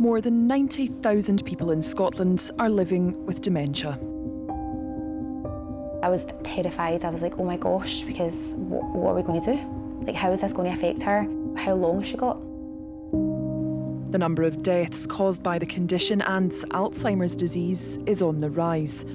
More than 90,000 people in Scotland are living with dementia. I was terrified. I was like, oh my gosh, because what are we going to do? Like, how is this going to affect her? How long has she got? The number of deaths caused by the condition and Alzheimer's disease is on the rise.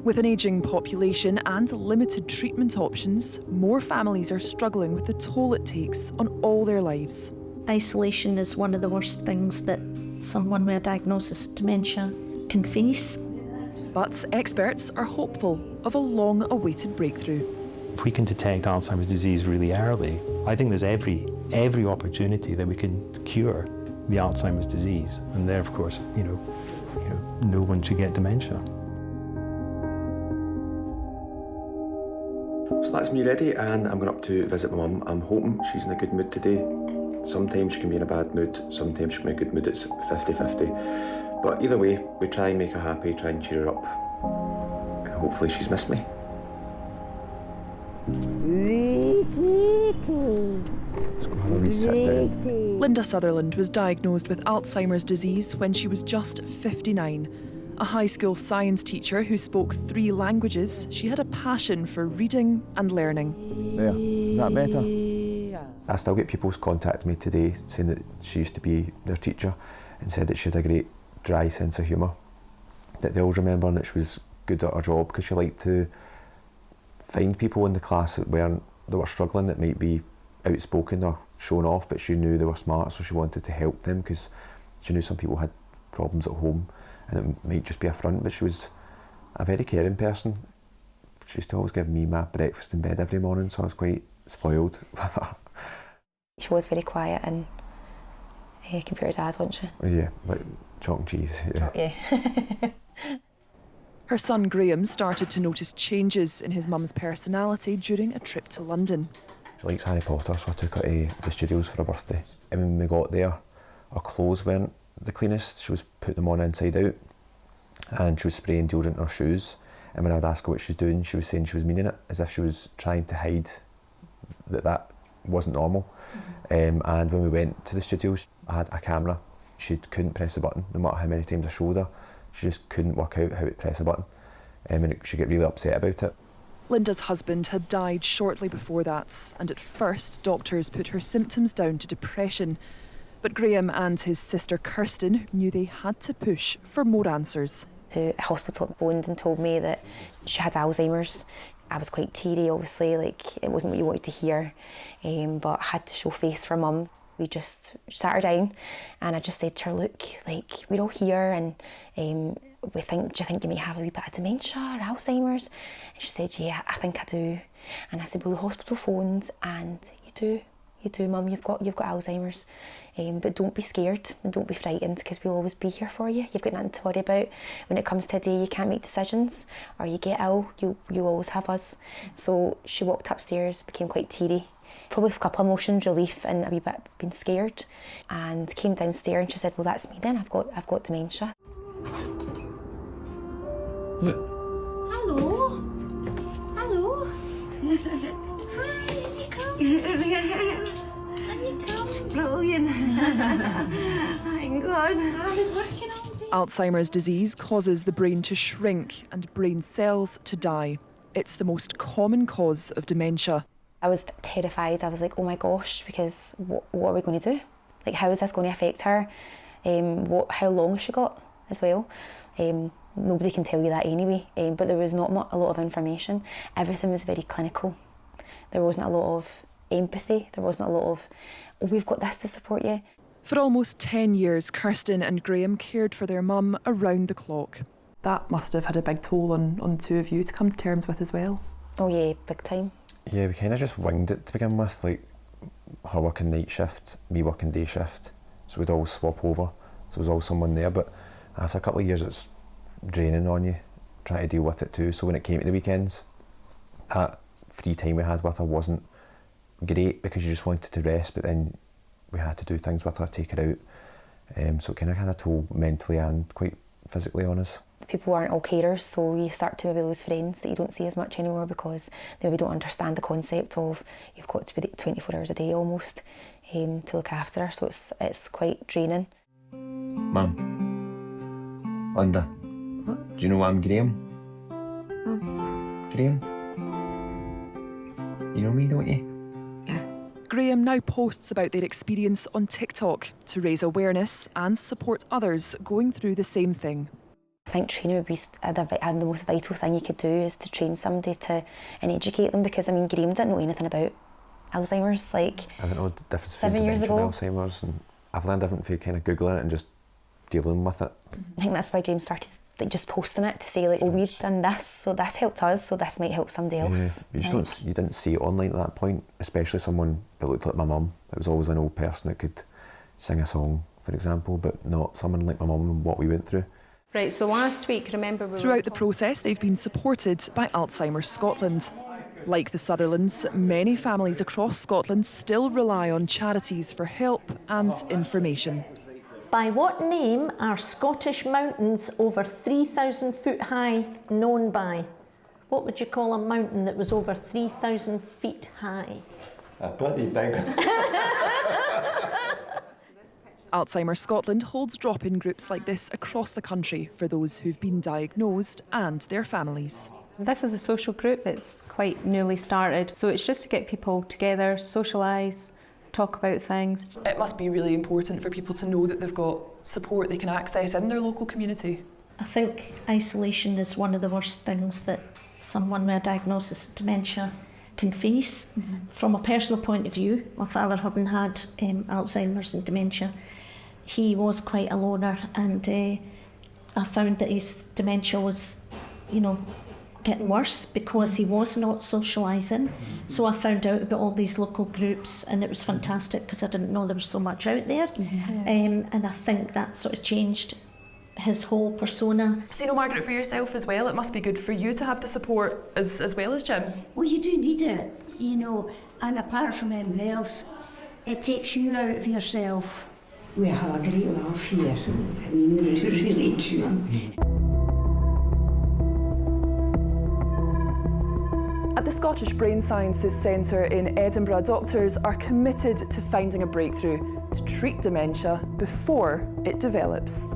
With an ageing population and limited treatment options, more families are struggling with the toll it takes on all their lives. Isolation is one of the worst things that someone with a diagnosis of dementia can face. But experts are hopeful of a long-awaited breakthrough. If we can detect Alzheimer's disease really early, I think there's every opportunity that we can cure the Alzheimer's disease. And there, of course, no one should get dementia. So that's me ready, and I'm going up to visit my mum. I'm hoping she's in a good mood today. Sometimes she can be in a bad mood, sometimes she can be in a good mood. It's 50-50. But either way, we try and make her happy, try and cheer her up. And hopefully she's missed me. Let's go have a wee sit down. Linda Sutherland was diagnosed with Alzheimer's disease when she was just 59. A high school science teacher who spoke 3 languages, she had a passion for reading and learning. There, is that better? I still get people contacting me today saying that she used to be their teacher and said that she had a great dry sense of humour, that they always remember and that she was good at her job because she liked to find people in the class that were struggling, that might be outspoken or shown off, but she knew they were smart, so she wanted to help them because she knew some people had problems at home and it might just be a front, but she was a very caring person. She used to always give me my breakfast in bed every morning, so I was quite spoiled with her. She was very quiet and computer dad, wasn't she? Oh, yeah, like chalk and cheese. Yeah. Yeah. Her son Graham started to notice changes in his mum's personality during a trip to London. She likes Harry Potter, so I took her to the studios for her birthday. And when we got there, her clothes weren't the cleanest. She was putting them on inside out and she was spraying deodorant in her shoes. And when I'd ask her what she was doing, she was saying she was meaning it, as if she was trying to hide that wasn't normal. And when we went to the studios, I had a camera. She couldn't press a button, no matter how many times I showed her. She just couldn't work out how to press a button. And she'd get really upset about it. Linda's husband had died shortly before that, and at first doctors put her symptoms down to depression. But Graham and his sister Kirsten knew they had to push for more answers. The hospital phoned and told me that she had Alzheimer's. I was quite teary, obviously, like it wasn't what you wanted to hear, but I had to show face for mum. We just sat her down and I just said to her, look, like we're all here and do you think you may have a wee bit of dementia or Alzheimer's? And she said, yeah, I think I do. And I said, well, the hospital phoned and you do, mum, you've got Alzheimer's. But don't be scared and don't be frightened because we'll always be here for you. You've got nothing to worry about. When it comes to a day you can't make decisions or you get ill, you'll always have us. So she walked upstairs, became quite teary, probably with a couple of emotions, relief and a wee bit being scared, and came downstairs and she said, well, that's me then, I've got dementia. Hello. Hello. Hi, you come. Can you come? Brilliant. Thank God. I was working all day. Alzheimer's disease causes the brain to shrink and brain cells to die. It's the most common cause of dementia. I was terrified. I was like, oh my gosh, because what are we going to do? Like, how is this going to affect her? How long has she got as well? Nobody can tell you that anyway, but there was not a lot of information. Everything was very clinical. There wasn't a lot of empathy. There wasn't a lot of, oh, we've got this to support you. For almost 10 years, Kirsten and Graham cared for their mum around the clock. That must have had a big toll on two of you to come to terms with as well. Oh yeah, big time. Yeah, we kind of just winged it to begin with, like her working night shift, me working day shift, so we'd always swap over, so there was always someone there, but after a couple of years it's draining on you, trying to deal with it too, so when it came to the weekends, that free time we had with her wasn't great because you just wanted to rest, but then we had to do things with her, take her out, so it kind of had a toll mentally and quite physically on us. People aren't all carers, so you start to maybe lose friends that you don't see as much anymore because they maybe don't understand the concept of you've got to be 24 hours a day almost to look after her, so it's quite draining. Mum. Linda. What? Do you know I'm Graham? Graham? You know me, don't you? Graham now posts about their experience on TikTok to raise awareness and support others going through the same thing. I think training would be the most vital thing you could do, is to train somebody and educate them, because I mean, Graham didn't know anything about Alzheimer's. Like, I don't know the difference 7 between years dementia and ago. Alzheimer's, and I've learned different from kind of Googling it and just dealing with it. I think that's why Graham started just posting it to say, like, oh, we've done this, so this helped us, so this might help somebody else. Yeah. You didn't see it online at that point, especially someone that looked like my mum. It was always an old person that could sing a song, for example, but not someone like my mum and what we went through. Right, so last week, remember we Throughout the process, they've been supported by Alzheimer's Scotland. Like the Sutherlands, many families across Scotland still rely on charities for help and information. By what name are Scottish mountains over 3,000 foot high known by? What would you call a mountain that was over 3,000 feet high? A bloody big one. Alzheimer's Scotland holds drop-in groups like this across the country for those who've been diagnosed and their families. This is a social group that's quite newly started, so it's just to get people together, socialise, talk about things. It must be really important for people to know that they've got support they can access in their local community. I think isolation is one of the worst things that someone with a diagnosis of dementia can face. From a personal point of view, my father having had Alzheimer's and dementia, he was quite a loner, and I found that his dementia was, getting worse because he was not socialising. So I found out about all these local groups, and it was fantastic because I didn't know there was so much out there. And I think that sort of changed his whole persona. So Margaret, for yourself as well, it must be good for you to have the support as well as Jim. Well, you do need it, and apart from anything else, it takes you out of yourself. We have a great laugh here. I mean, we really do. At the Scottish Brain Sciences Centre in Edinburgh, doctors are committed to finding a breakthrough to treat dementia before it develops.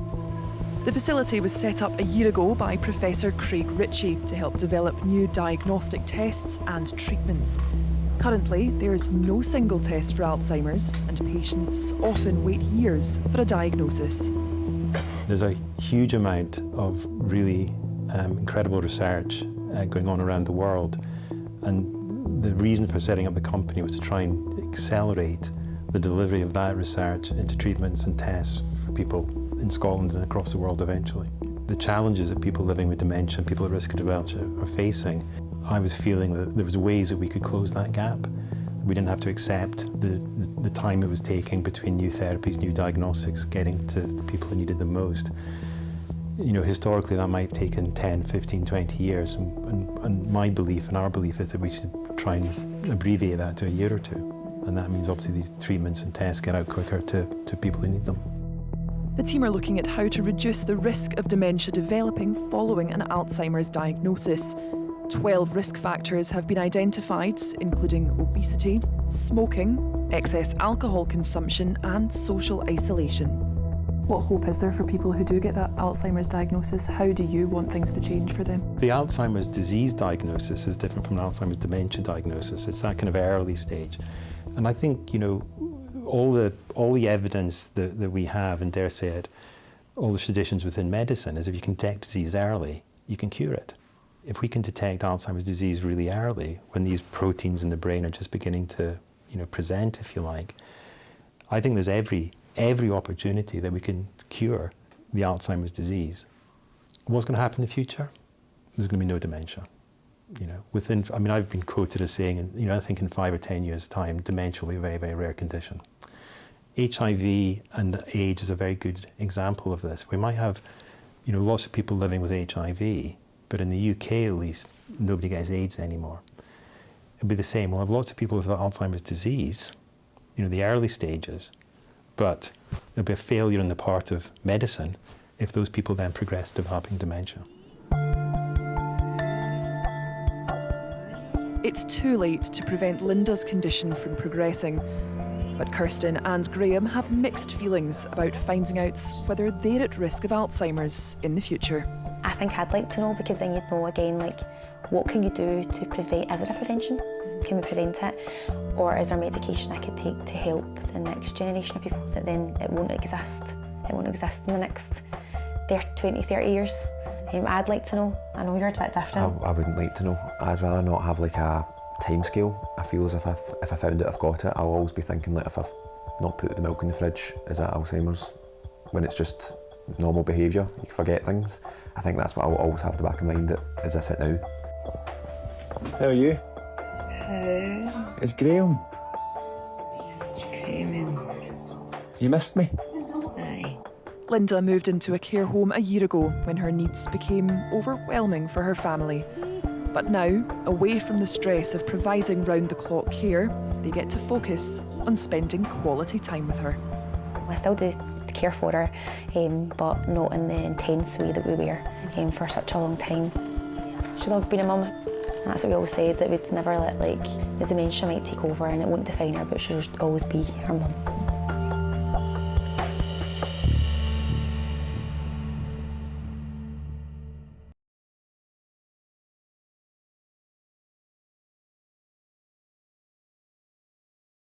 The facility was set up a year ago by Professor Craig Ritchie to help develop new diagnostic tests and treatments. Currently, there is no single test for Alzheimer's, and patients often wait years for a diagnosis. There's a huge amount of really incredible research going on around the world. And the reason for setting up the company was to try and accelerate the delivery of that research into treatments and tests for people in Scotland and across the world eventually. The challenges that people living with dementia and people at risk of dementia are facing, I was feeling that there was ways that we could close that gap. We didn't have to accept the time it was taking between new therapies, new diagnostics, getting to the people who needed them most. Historically that might have taken 10, 15, 20 years, and my belief and our belief is that we should try and abbreviate that to a year or two. And that means obviously these treatments and tests get out quicker to people who need them. The team are looking at how to reduce the risk of dementia developing following an Alzheimer's diagnosis. 12 risk factors have been identified, including obesity, smoking, excess alcohol consumption and social isolation. What hope is there for people who do get that Alzheimer's diagnosis? How do you want things to change for them? The Alzheimer's disease diagnosis is different from an Alzheimer's dementia diagnosis. It's that kind of early stage. And I think, all the evidence that we have, and dare say it, all the traditions within medicine, is if you can detect disease early, you can cure it. If we can detect Alzheimer's disease really early, when these proteins in the brain are just beginning to, present, if you like, I think there's every opportunity that we can cure the Alzheimer's disease. What's going to happen in the future? There's going to be no dementia. I've been quoted as saying, I think in 5 or 10 years' time, dementia will be a very, very rare condition. HIV and AIDS is a very good example of this. We might have, lots of people living with HIV, but in the UK at least, nobody gets AIDS anymore. It'll be the same. We'll have lots of people with Alzheimer's disease, the early stages, but there'll be a failure on the part of medicine if those people then progress to developing dementia. It's too late to prevent Linda's condition from progressing. But Kirsten and Graham have mixed feelings about finding out whether they're at risk of Alzheimer's in the future. I think I'd like to know, because then you'd know again, like, what can you do to prevent? Is it a prevention? Can we prevent it? Or is there medication I could take to help the next generation of people that then it won't exist? It won't exist in the next 20, 30 years. I'd like to know. I know you're a bit different. I wouldn't like to know. I'd rather not have like a time scale. I feel as if I found out I've got it, I'll always be thinking like, if I've not put the milk in the fridge, is that Alzheimer's? When it's just normal behaviour, you forget things. I think that's what I'll always have at the back of mind as I sit now. How are you? It's Graham. You missed me? Aye. Linda moved into a care home a year ago when her needs became overwhelming for her family. But now, away from the stress of providing round-the-clock care, they get to focus on spending quality time with her. I still do care for her, but not in the intense way that we were for such a long time. She loved being a mum, and that's what we always said, that we'd never let the dementia might take over and it won't define her, but she'll always be her mum.